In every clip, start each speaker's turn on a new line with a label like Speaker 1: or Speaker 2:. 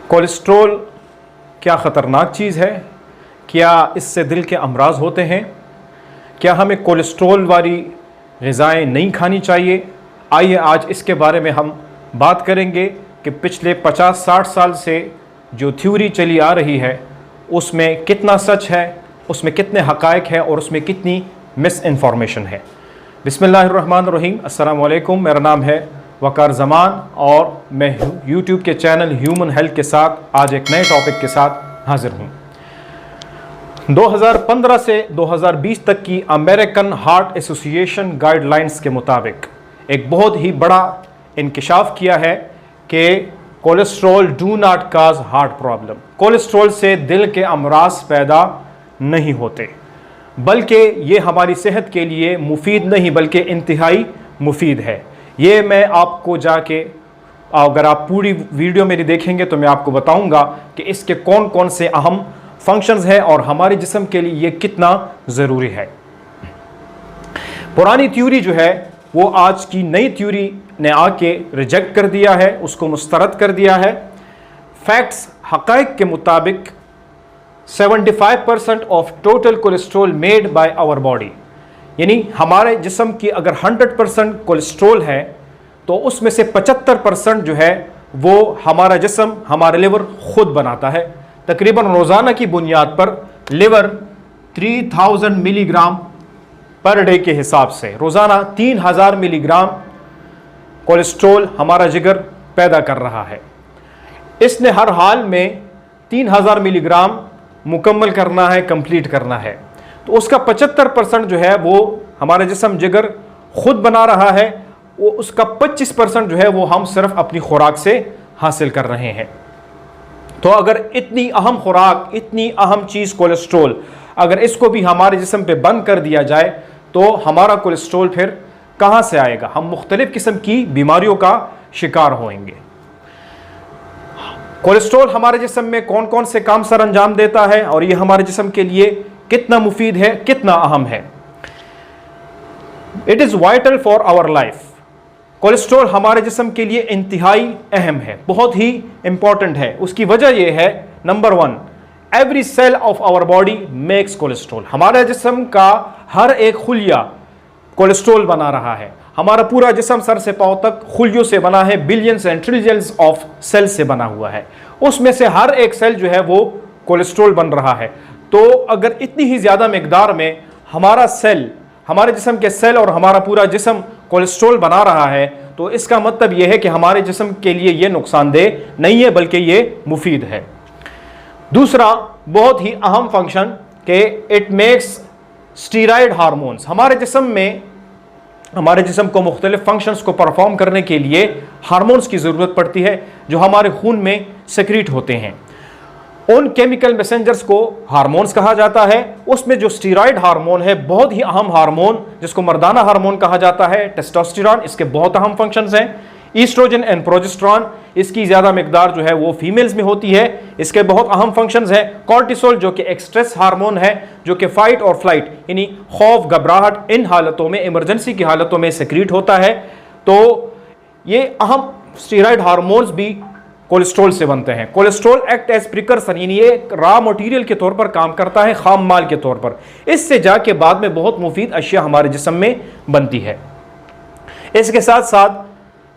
Speaker 1: Cholesterol क्या ख़तरनाक चीज़ है? क्या इससे दिल के अमराज होते हैं? क्या हमें कोलेस्ट्रॉल वाली ग़िज़ाएँ नहीं खानी चाहिए? आइए आज इसके बारे में हम बात करेंगे कि पिछले 50-60 साल से जो थ्योरी चली आ रही है उसमें कितना सच है, उसमें कितने हक़ाइक़ हैं और उसमें कितनी मिस इन्फॉर्मेशन है। बिस्मिल्लाहिर्रहमानिर्रहीम। अस्सलामु अलैकुम। मेरा नाम है वक़ार ज़मान और मैं यूट्यूब के चैनल ह्यूमन हेल्थ के साथ आज एक नए टॉपिक के साथ हाज़िर हूँ। 2015 से 2020 तक की अमेरिकन हार्ट एसोसिएशन गाइडलाइंस के मुताबिक एक बहुत ही बड़ा इंकिशाफ किया है कि cholesterol do not cause heart problem. Cholesterol से दिल के अमराज पैदा नहीं होते, बल्कि ये हमारी सेहत के लिए मुफीद नहीं बल्कि इंतहाई मुफीद है। ये मैं आपको जाके, अगर आप पूरी वीडियो मेरी देखेंगे तो मैं आपको बताऊंगा कि इसके कौन कौन से अहम फंक्शंस हैं और हमारे जिस्म के लिए ये कितना ज़रूरी है। पुरानी थ्योरी जो है वो आज की नई थ्योरी ने आके रिजेक्ट कर दिया है, उसको मुस्तरद कर दिया है। फैक्ट्स हक़ाइक़ के मुताबिक 75% of total cholesterol made by our body, यानी हमारे जिस्म की अगर 100% कोलेस्ट्रॉल है तो उसमें से 75% जो है वो हमारा जिस्म, हमारा लिवर खुद बनाता है। तकरीबन रोज़ाना की बुनियाद पर लिवर 3000 मिलीग्राम पर डे के हिसाब से रोज़ाना 3000 मिलीग्राम कोलेस्ट्रॉल हमारा जिगर पैदा कर रहा है। इसने हर हाल में 3000 मिलीग्राम मुकम्मल करना है, कंप्लीट करना है। तो उसका 75% जो है वो हमारा जिस्म जिगर खुद बना रहा है, वो उसका 25% जो है वो हम सिर्फ अपनी खुराक से हासिल कर रहे हैं। तो अगर इतनी अहम खुराक, इतनी अहम चीज़ कोलेस्ट्रॉल, अगर इसको भी हमारे जिस्म पे बंद कर दिया जाए तो हमारा कोलेस्ट्रॉल फिर कहाँ से आएगा? हम मुख्तलिफ किस्म की बीमारियों का शिकार होंगे। कोलेस्ट्रॉल हमारे जिस्म में कौन कौन से काम सर अंजाम देता है और ये हमारे जिस्म के लिए कितना मुफीद है, कितना अहम है। It is vital for our life. Cholesterol हमारे जिस्म के लिए इंतहाई अहम है, बहुत ही इंपॉर्टेंट है। उसकी वजह यह है, number 1, every cell of our body makes cholesterol. हमारे जिस्म का हर एक खुलिया कोलेस्ट्रॉल बना रहा है। हमारा पूरा जिस्म सर से पांव तक खुलियों से बना है, billions and trillions of cell से बना हुआ है। उसमें से हर एक सेल जो है वो कोलेस्ट्रॉल बन रहा है। तो अगर इतनी ही ज़्यादा मिकदार में हमारा सेल, हमारे जिस्म के सेल और हमारा पूरा जिस्म कोलेस्ट्रॉल बना रहा है तो इसका मतलब यह है कि हमारे जिस्म के लिए यह नुकसानदेह नहीं है बल्कि ये मुफीद है। दूसरा बहुत ही अहम फंक्शन कि इट मेक्स स्टीरॉयड हार्मोन्स। हमारे जिस्म में, हमारे जिस्म को मुख्तलिफ फंक्शंस को परफॉर्म करने के लिए हार्मोन्स की ज़रूरत पड़ती है जो हमारे खून में सेक्रीट होते हैं। उन केमिकल मैसेंजर्स को हार्मोन्स कहा जाता है। उसमें जो स्टीरॉयड हार्मोन है, बहुत ही अहम हार्मोन जिसको मर्दाना हार्मोन कहा जाता है, टेस्टोस्टेरोन, इसके बहुत अहम फंक्शंस हैं। ईस्ट्रोजन एंड प्रोजेस्टेरोन, इसकी ज़्यादा मिकदार जो है वो फीमेल्स में होती है, इसके बहुत अहम फंक्शंस हैं। कॉर्टिसोल जो कि एक स्ट्रेस हार्मोन है, जो कि फाइट और फ्लाइट यानी खौफ, घबराहट, इन हालतों में, इमरजेंसी की हालतों में सेक्रीट होता है। तो ये अहम स्टीरॉयड हार्मोन्स भी कोलेस्ट्रॉल से बनते हैं। कोलेस्ट्रॉल एक्ट एज प्रिकर्सर, यानी ये रॉ मटेरियल के तौर पर काम करता है, खाम माल के तौर पर। इससे जाके बाद में बहुत मुफीद अशिया हमारे जिस्म में बनती है। इसके साथ साथ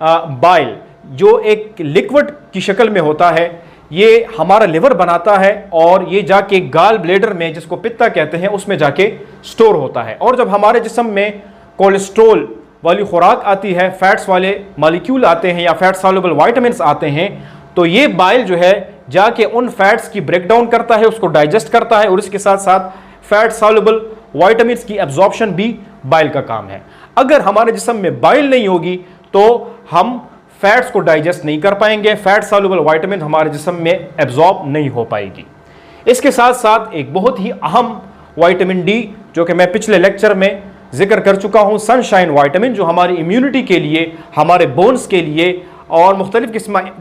Speaker 1: बाइल जो एक लिक्विड की शक्ल में होता है, ये हमारा लिवर बनाता है और ये जाके गाल ब्लेडर में, जिसको पित्ता कहते हैं, उसमें जाके स्टोर होता है। और जब हमारे जिस्म में कोलेस्ट्रॉल वाली खुराक आती है, फैट्स वाले मॉलिक्यूल आते हैं या फैट सॉल्युबल विटामिन्स आते हैं, तो ये बाइल जो है जाके उन फैट्स की ब्रेकडाउन करता है, उसको डाइजेस्ट करता है और इसके साथ साथ फैट सॉल्युबल विटामिन्स की एब्जॉर्प्शन भी बाइल का काम है। अगर हमारे जिस्म में बाइल नहीं होगी तो हम फैट्स को डाइजेस्ट नहीं कर पाएंगे, फैट सॉल्युबल विटामिन हमारे जिस्म में एब्जॉर्ब नहीं हो पाएगी। इसके साथ साथ एक बहुत ही अहम विटामिन डी जो कि मैं पिछले लेक्चर में जिक्र कर चुका हूँ, सनशाइन विटामिन, जो हमारी इम्यूनिटी के लिए, हमारे बोन्स के लिए और मुख्तलिफ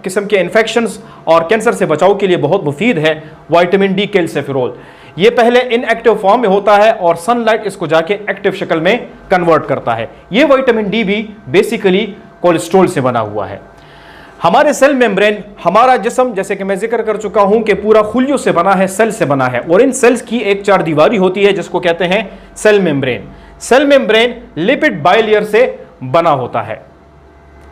Speaker 1: किस्म के इन्फेक्शंस और कैंसर से बचाव के लिए बहुत मुफीद है। विटामिन डी कैल्सिफेरोल, ये पहले इनएक्टिव फॉर्म में होता है और सनलाइट इसको जाके एक्टिव शक्ल में कन्वर्ट करता है। ये विटामिन डी भी बेसिकली कोलेस्ट्रॉल से बना हुआ है। हमारे सेल मेम्ब्रेन, हमारा जिस्म जैसे कि मैं जिक्र कर चुका हूं कि पूरा खुलियों से बना है, सेल से बना है, और इन सेल्स की एक चार दीवारी होती है जिसको कहते हैं cell membrane. Cell membrane lipid bilayer से बना होता है,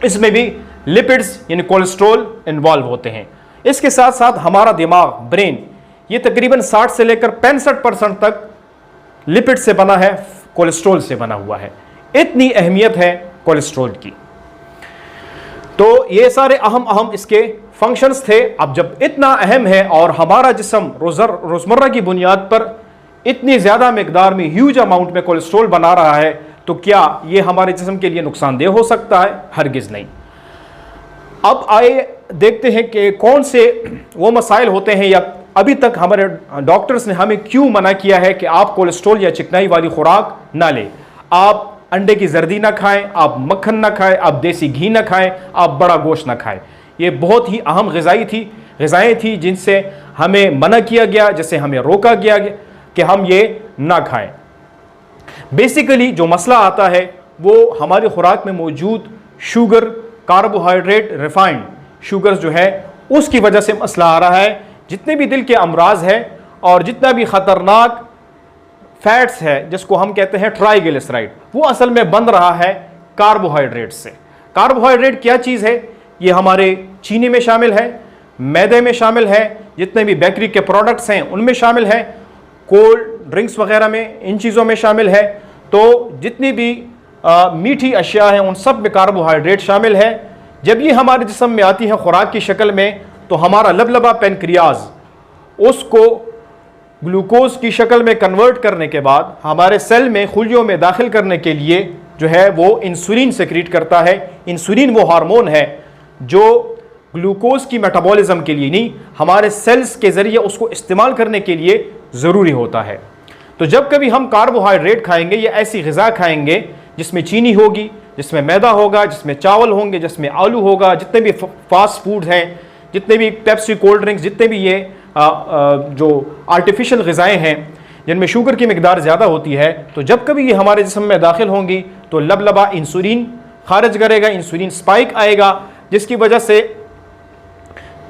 Speaker 1: इसमें भी लिपिड्स यानी कोलेस्ट्रॉल इन्वॉल्व होते हैं। इसके साथ साथ हमारा दिमाग, ब्रेन, ये तकरीबन 60 से लेकर 65% तक लिपिड से बना है, कोलेस्ट्रॉल से बना हुआ है। इतनी अहमियत है कोलेस्ट्रॉल की। तो ये सारे अहम इसके फंक्शंस थे। अब जब इतना अहम है और हमारा जिस्म रोजमर्रा की बुनियाद पर इतनी ज्यादा मिकदार में, ह्यूज अमाउंट में कोलेस्ट्रॉल बना रहा है, तो क्या ये हमारे जिस्म के लिए नुकसानदेह हो सकता है? हरगिज नहीं। अब आइए देखते हैं कि कौन से वो मसाइल होते हैं, या अभी तक हमारे डॉक्टर्स ने हमें क्यों मना किया है कि आप कोलेस्ट्रॉल या चिकनाई वाली खुराक ना लें। आप अंडे की जर्दी ना खाएं, आप मक्खन ना खाएं, आप देसी घी ना खाएं, आप बड़ा गोश्त ना खाएं। ये बहुत ही अहम ग़िज़ाएँ थी जिनसे हमें मना किया गया, जिससे हमें रोका गया कि हम ये ना खाएं। बेसिकली जो मसला आता है वो हमारी खुराक में मौजूद शुगर, कार्बोहाइड्रेट, रिफाइंड शुगर्स जो है उसकी वजह से मसला आ रहा है। जितने भी दिल के अमराज है और जितना भी ख़तरनाक फैट्स है जिसको हम कहते हैं ट्राइग्लिसराइड, वो असल में बन रहा है कार्बोहाइड्रेट से। कार्बोहाइड्रेट क्या चीज़ है? ये हमारे चीनी में शामिल है, मैदे में शामिल है, जितने भी बेकरी के प्रोडक्ट्स हैं उनमें शामिल है, कोल्ड ड्रिंक्स वगैरह में, इन चीज़ों में शामिल है। तो जितनी भी मीठी अशिया हैं उन सब में कार्बोहाइड्रेट शामिल है। जब ये हमारे जिस्म में आती है खुराक की शक्ल में, तो हमारा लबलबा पेनक्रियाज उसको ग्लूकोज की शक्ल में कन्वर्ट करने के बाद हमारे सेल में, खुलियों में दाखिल करने के लिए जो है वो इंसुलिन सेक्रीट करता है। इंसुलिन वो हार्मोन है जो ग्लूकोज की मेटाबॉलिज्म के लिए नहीं, हमारे सेल्स के ज़रिए उसको इस्तेमाल करने के लिए ज़रूरी होता है। तो जब कभी हम कार्बोहाइड्रेट खाएंगे या ऐसी ग़िज़ा खाएंगे जिसमें चीनी होगी, जिसमें मैदा होगा, जिसमें चावल होंगे, जिसमें आलू होगा, जितने भी फास्ट फूड हैं, जितने भी पेप्सी, कोल्ड ड्रिंक्स, जितने भी ये जो आर्टिफिशियल ग़िज़ाएँ हैं जिनमें शुगर की मिकदार ज़्यादा होती है, तो जब कभी ये हमारे जिस्म में दाखिल होंगी तो लबलबा इंसुलिन खारिज करेगा, इंसुलिन स्पाइक आएगा, जिसकी वजह से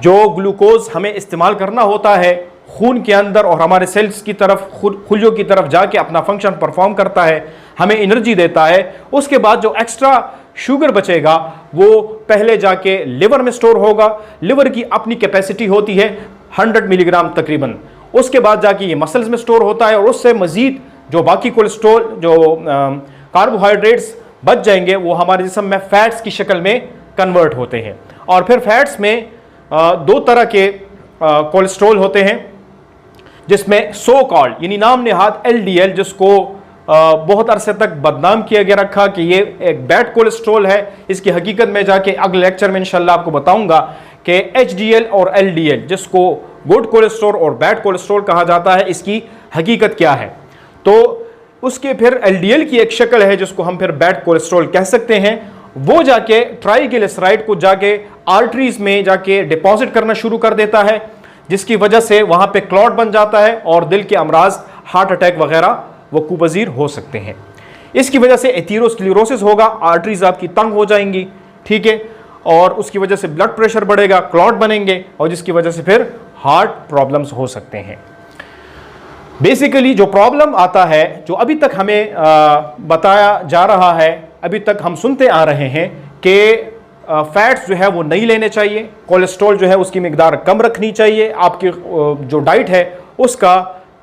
Speaker 1: जो ग्लूकोज हमें इस्तेमाल करना होता है खून के अंदर और हमारे सेल्स की तरफ, खुलियों की तरफ जाके अपना फंक्शन परफॉर्म करता है, हमें एनर्जी देता है। उसके बाद जो एक्स्ट्रा शुगर बचेगा वो पहले जाके लिवर में स्टोर होगा। लिवर की अपनी कैपेसिटी होती है 100 मिलीग्राम तकरीबन। उसके बाद जाके ये मसल्स में स्टोर होता है और उससे मज़ीद जो बाकी कोलेस्ट्रॉल, जो कार्बोहाइड्रेट्स बच जाएंगे, वो हमारे जिस्म में फैट्स की शक्ल में कन्वर्ट होते हैं। और फिर फैट्स में दो तरह के कोलेस्ट्रॉल होते हैं, जिसमें सो कॉल्ड यानी नाम नेहाद LDL, जिसको बहुत अरसे तक बदनाम किया गया रखा कि ये एक बैड कोलेस्ट्रॉल है। इसकी हकीकत में जाके अगले लेक्चर में इंशाल्लाह आपको बताऊंगा कि HDL और LDL, जिसको गुड कोलेस्ट्रॉल और बैड कोलेस्ट्रॉल कहा जाता है, इसकी हकीकत क्या है। तो उसके फिर LDL की एक शक्ल है जिसको हम फिर बैड कोलेस्ट्रॉल कह सकते हैं। वो जाके ट्राइग्लिसराइड को जाके आर्टरीज में जाके डिपॉजिट करना शुरू कर देता है, जिसकी वजह से वहाँ पे क्लॉट बन जाता है और दिल के अमराज, हार्ट अटैक वगैरह वक़ूअ पज़ीर हो सकते हैं। इसकी वजह से एथेरोस्क्लेरोसिस होगा, आर्टरीज आपकी तंग हो जाएंगी, ठीक है, और उसकी वजह से ब्लड प्रेशर बढ़ेगा, क्लॉट बनेंगे, और जिसकी वजह से फिर हार्ट प्रॉब्लम्स हो सकते हैं। बेसिकली जो प्रॉब्लम आता है, जो अभी तक हमें बताया जा रहा है, अभी तक हम सुनते आ रहे हैं कि फैट्स जो है वो नहीं लेने चाहिए, कोलेस्ट्रॉल जो है उसकी मिकदार कम रखनी चाहिए, आपकी जो डाइट है उसका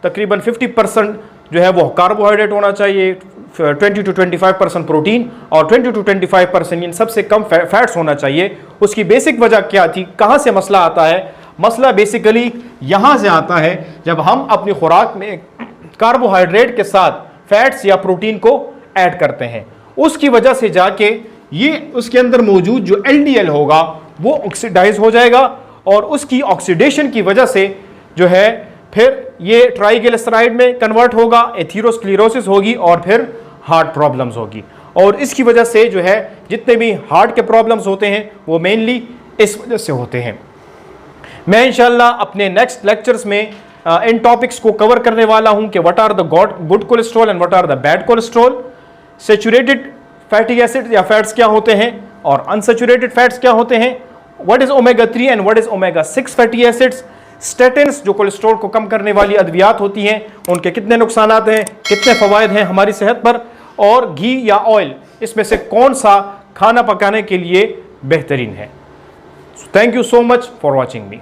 Speaker 1: तकरीबन 50% जो है वो कार्बोहाइड्रेट होना चाहिए, 20 to 25% प्रोटीन और 20 to 25% इन सबसे कम फैट्स होना चाहिए। उसकी बेसिक वजह क्या थी, कहाँ से मसला आता है? मसला बेसिकली यहाँ से आता है जब हम अपनी खुराक में कार्बोहाइड्रेट के साथ फैट्स या प्रोटीन को ऐड करते हैं, उसकी वजह से जाके ये उसके अंदर मौजूद जो LDL होगा वो ऑक्सीडाइज हो जाएगा, और उसकी ऑक्सीडेशन की वजह से जो है फिर ये ट्राइग्लिसराइड में कन्वर्ट होगा, एथेरोस्क्लेरोसिस होगी और फिर हार्ट प्रॉब्लम्स होगी। और इसकी वजह से जो है जितने भी हार्ट के प्रॉब्लम्स होते हैं वो मेनली इस वजह से होते हैं। मैं इंशाल्लाह अपने नेक्स्ट लेक्चर्स में इन टॉपिक्स को कवर करने वाला हूं कि what are the good cholesterol and what are the bad cholesterol, saturated fatty acid या फैट्स क्या होते हैं और अनसैचुरेटेड फैट्स क्या होते हैं, what is omega 3 and what is omega 6 fatty acids, statins जो कोलेस्ट्रॉल को कम करने वाली अद्वियात होती हैं, उनके कितने नुकसान हैं, कितने फवायद हैं हमारी सेहत पर, और घी या ऑयल इसमें से कौन सा खाना पकाने के लिए बेहतरीन है। Thank you so much for watching me.